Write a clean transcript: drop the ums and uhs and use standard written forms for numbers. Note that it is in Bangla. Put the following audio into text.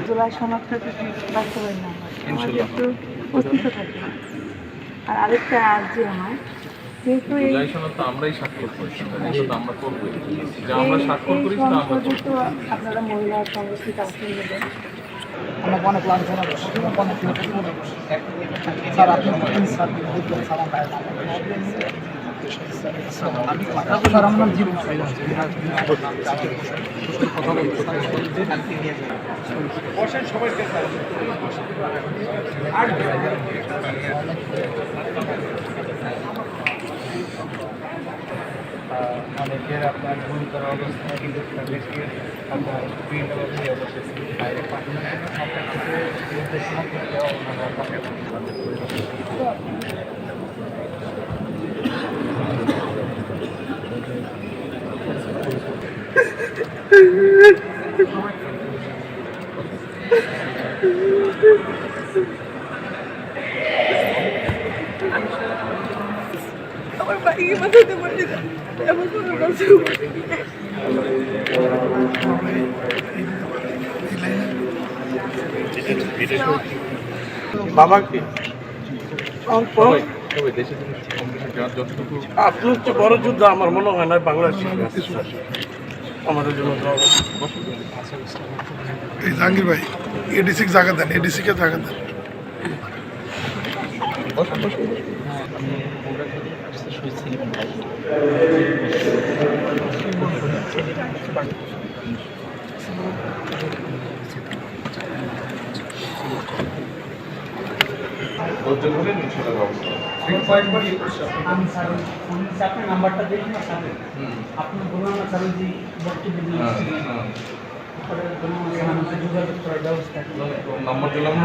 জুলাই সনদটা যদি বাস্তবায়ন না হয় আমাদের একটু অস্তিত্ব থাকবে না। আর আরেকটা আর্জি আমার, যেহেতু এই সংসদে তো আপনারা মহিলা সংগঠিত আসন নেবেন, অনেক অনেক লাঞ্ছনা অনেক স্যার আপনি স্যার আমার নাম জীবন অনেকের আপনার গুরুতর অবস্থায় কিন্তু তাদেরকে আপনার বিভিন্নভাবে অবস্থিত বাইরে পাঠানোর জন্য সরকার থেকে নির্দেশনা করলেও আমার বাইকে বাঁচাতে পারি না, এমন কোনো কথা বাবা কি আপনি হচ্ছে বড় যুদ্ধ আমার মনে হয় না বাংলাদেশ আমাদের জন্য। এই জাহাঙ্গীর ভাই এডিসি জায়গা দেন, এডিসি কে জায়গা দেন। আপনার নাম্বারটা দেখুন না স্যার, আপনি বলুন না স্যার যে বক্তব্য যোগাযোগ করার ব্যবস্থা নাম্বার দিলাম।